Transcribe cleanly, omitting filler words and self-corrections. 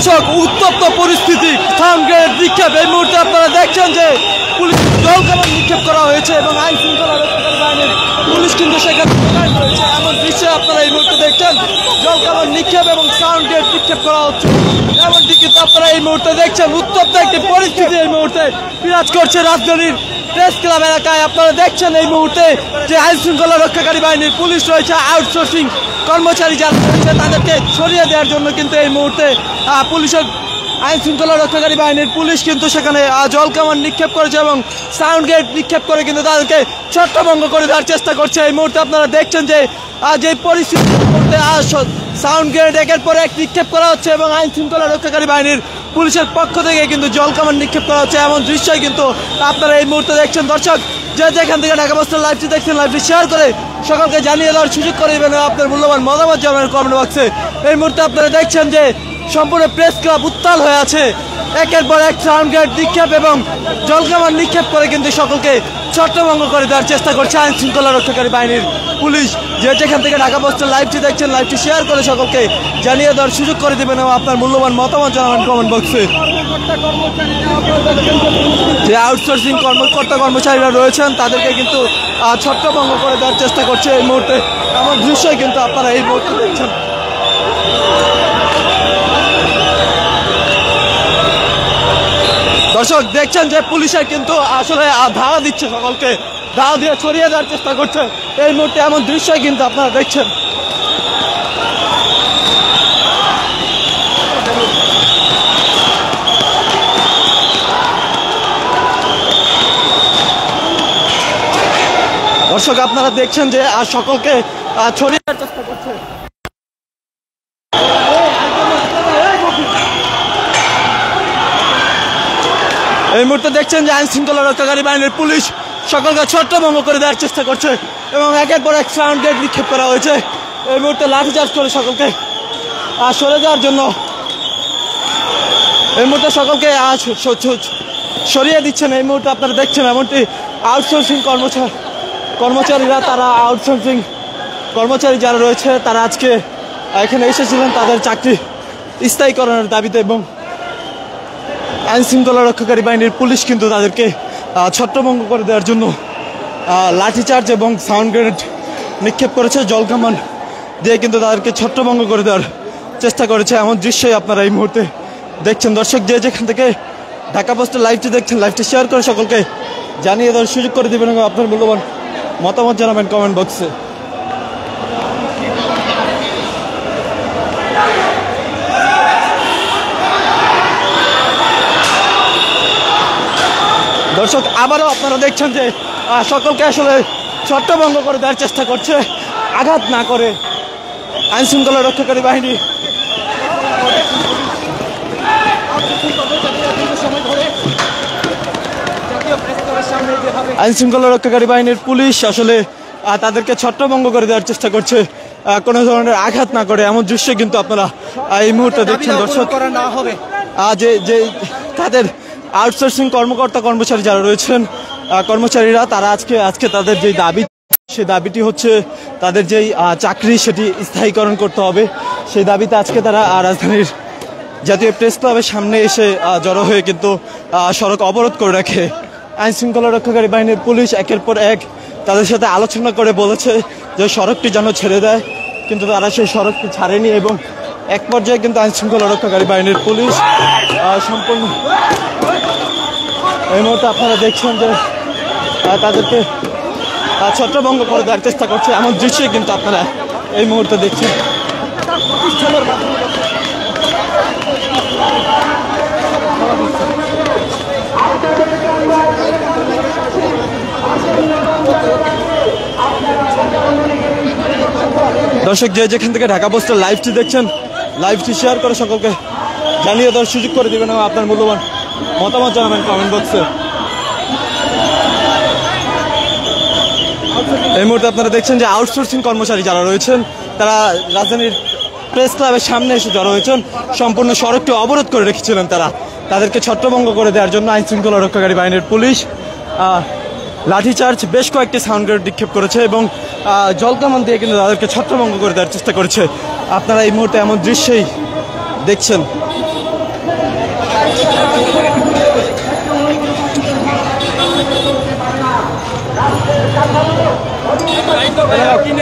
দর্শক উত্তপ্ত পরিস্থিতি, সাউন্ড গ্রেনেড নিক্ষেপ। এই মুহূর্তে আপনারা দেখছেন যে পুলিশ জলকামান নিক্ষেপ করা হয়েছে এবং আইন শৃঙ্খলা রক্ষাকারী বাহিনীর পুলিশ কিন্তু সেখানে রয়েছে। এমন দৃশ্য আপনারা এই মুহূর্তে দেখছেন, জলকামান নিক্ষেপ এবং সাউন্ড গ্রেনেড নিক্ষেপ করা হচ্ছে। এমনটি কিন্তু আপনারা এই মুহূর্তে দেখছেন। উত্তপ্ত একটি পরিস্থিতি এই মুহূর্তে বিরাজ করছে রাজধানীর প্রেস ক্লাব এলাকায়। আপনারা দেখছেন এই মুহূর্তে যে আইন শৃঙ্খলা রক্ষাকারী বাহিনীর পুলিশ রয়েছে, আউটসোর্সিং কর্মচারী যারা রয়েছে তাদেরকে সরিয়ে দেওয়ার জন্য কিন্তু এই মুহূর্তে পুলিশের আইন শৃঙ্খলা রক্ষাকারী বাহিনীর পুলিশ কিন্তু সেখানে জলকামান নিক্ষেপ করেছে এবং সাউন্ড গ্রেনেড নিক্ষেপ করে কিন্তু তাদেরকে ছত্রভঙ্গ করে দেওয়ার চেষ্টা করছে। এই মুহূর্তে আপনারা দেখছেন যে যে পরিস্থিতির মধ্যে সাউন্ড গ্রেনেড একের পর এক নিক্ষেপ করা হচ্ছে এবং আইন শৃঙ্খলা রক্ষাকারী বাহিনীর পুলিশের পক্ষ থেকে কিন্তু জলকামান নিক্ষেপ করা হচ্ছে। এমন দৃশ্যই কিন্তু আপনারা এই মুহূর্তে দেখছেন। দর্শক যে যেখান থেকে ঢাকা পোস্টের লাইভটি দেখছেন, লাইভটি শেয়ার করে সকলকে জানিয়ে দেওয়ার সুযোগ করে দেবেন আপনার মূল্যবান মতামত জানাবেন কমেন্ট বক্সে। এই মুহূর্তে আপনারা দেখছেন যে সম্পূর্ণ প্রেস ক্লাব উত্তাল হয়ে আছে। একের পর এক সাউন্ড গ্রেনেড নিক্ষেপ এবং জলকামান নিক্ষেপ করে কিন্তু সকলকে ছত্রভঙ্গ করে দেওয়ার চেষ্টা করছে আইন শৃঙ্খলা রক্ষাকারী বাহিনীর পুলিশ। যে যেখান থেকে ঢাকা পোস্টের লাইভটি দেখছেন, লাইভটি শেয়ার করে সকলকে জানিয়ে দেওয়ার সুযোগ করে দেবেন এবং আপনার মূল্যবান মতামত জানাবেন কমেন্ট বক্সে। যে আউটসোর্সিং কর্মকর্তা কর্মচারীরা রয়েছেন তাদেরকে কিন্তু ছত্রভঙ্গ করে দেওয়ার চেষ্টা করছে এই মুহূর্তে। এমন দৃশ্যই কিন্তু আপনারা এই মুহূর্তে দেখছেন। দর্শক দেখছেন যে পুলিশের কিন্তু আসলে ধাওয়া দিচ্ছে, সকলকে ধাওয়া দিয়ে ছড়িয়ে দেওয়ার চেষ্টা করছে এই মুহূর্তে। এমন দৃশ্যই কিন্তু আপনারা দেখছেন। দর্শক আপনারা দেখছেন যে সকলকে ছড়িয়ে দেওয়ার চেষ্টা করছে। এই মুহূর্তে দেখছেন যে আইন শৃঙ্খলা রক্ষাকারী বাহিনীর পুলিশ সকলকে ছত্রভঙ্গ করে দেওয়ার চেষ্টা করছে এবং একের পর এক সাউন্ড গ্রেনেড নিক্ষেপ করা হয়েছে। এই মুহূর্তে লাঠিচার্জ করে সকলকে সরে যাওয়ার জন্য এই মুহূর্তে সকলকে সরিয়ে দিচ্ছেন। এই মুহূর্তে আপনারা দেখছেন এমনটি আউটসোর্সিং কর্মচারীরা, তারা আউটসোর্সিং কর্মচারী যারা রয়েছে তারা আজকে এখানে এসেছিলেন তাদের চাকরি স্থায়ীকরণের দাবিতে এবং আইন শৃঙ্খলা রক্ষাকারী বাহিনীর পুলিশ কিন্তু তাদেরকে ছত্রভঙ্গ করে দেওয়ার জন্য লাঠিচার্জ এবং সাউন্ড গ্রেনেড নিক্ষেপ করেছে। জলকামান দিয়ে কিন্তু তাদেরকে ছত্রভঙ্গ করে দেওয়ার চেষ্টা করেছে। এমন দৃশ্যই আপনারা এই মুহূর্তে দেখছেন। দর্শক যে যেখান থেকে ঢাকা পোস্টের লাইভটি দেখছেন, লাইভটি শেয়ার করে সকলকে জানিয়ে দেওয়ার সুযোগ করে দেবেন এবং আপনার মূল্যবান মতামত জানাবেন কমেন্ট বক্সে। দর্শক আবারও আপনারা দেখছেন যে সকলকে আসলে ছত্রভঙ্গ করে দেওয়ার চেষ্টা করছে, আঘাত না করে আইন শৃঙ্খলা রক্ষাকারী বাহিনী। আইন শৃঙ্খলা রক্ষাকারী বাহিনীর পুলিশ আসলে তাদেরকে ছত্রভঙ্গ করে দেওয়ার চেষ্টা করছে কোনো ধরনের আঘাত না করে। এমন দৃশ্য কিন্তু আপনারা এই মুহূর্তে দেখছেন। দর্শক যে তাদের আউটসোর্সিং কর্মচারী যারা রয়েছেন কর্মচারীরা, তারা আজকে তাদের যেই দাবি, সেই দাবিটি হচ্ছে তাদের যেই চাকরি সেটি স্থায়ীকরণ করতে হবে। সেই দাবিতে আজকে তারা রাজধানীর জাতীয় প্রেস ক্লাবের সামনে এসে জড়ো হয়ে কিন্তু সড়ক অবরোধ করে রাখে। আইন শৃঙ্খলা রক্ষাকারী বাহিনীর পুলিশ একের পর এক তাদের সাথে আলোচনা করে বলেছে যে সড়কটি যেন ছেড়ে দেয়, কিন্তু তারা সেই সড়কটি ছাড়েনি এবং এক পর্যায়ে কিন্তু আইন শৃঙ্খলা রক্ষাকারী বাহিনীর পুলিশ সম্পূর্ণ এই মুহূর্তে আপনারা দেখছেন যে তাদেরকে ছত্রভঙ্গ করে দেওয়ার চেষ্টা করছে। এমন দৃশ্যই কিন্তু আপনারা এই মুহূর্তে দেখছেন। দর্শক যে যেখান থেকে ঢাকা পোস্টের লাইভটি দেখছেন, লাইভটি শেয়ার করে সকলকে জানিয়ে দেওয়ার সুযোগ করে দেবেন এবং আপনার মূল্যবান মতামত জানাবেন কমেন্ট বক্সে। এই মুহূর্তে আপনারা দেখছেন যে আউটসোর্সিং কর্মচারী যারা রয়েছেন তারা রাজধানীর প্রেস ক্লাবের সামনে এসে জড়ো হয়েছেন। সম্পূর্ণ সড়কটি অবরোধ করে রেখেছিলেন তারা, তাদেরকে ছত্রভঙ্গ করে দেওয়ার জন্য আইন শৃঙ্খলা রক্ষাকারী বাহিনীর পুলিশ লাঠিচার্জ, বেশ কয়েকটি সাউন্ড গ্রেনেড নিক্ষেপ করেছে এবং জলকামান দিয়ে কিন্তু তাদেরকে ছত্রভঙ্গ করে দেওয়ার চেষ্টা করেছে। আপনারা এই মুহূর্তে এমন দৃশ্যই দেখছেন। কিনে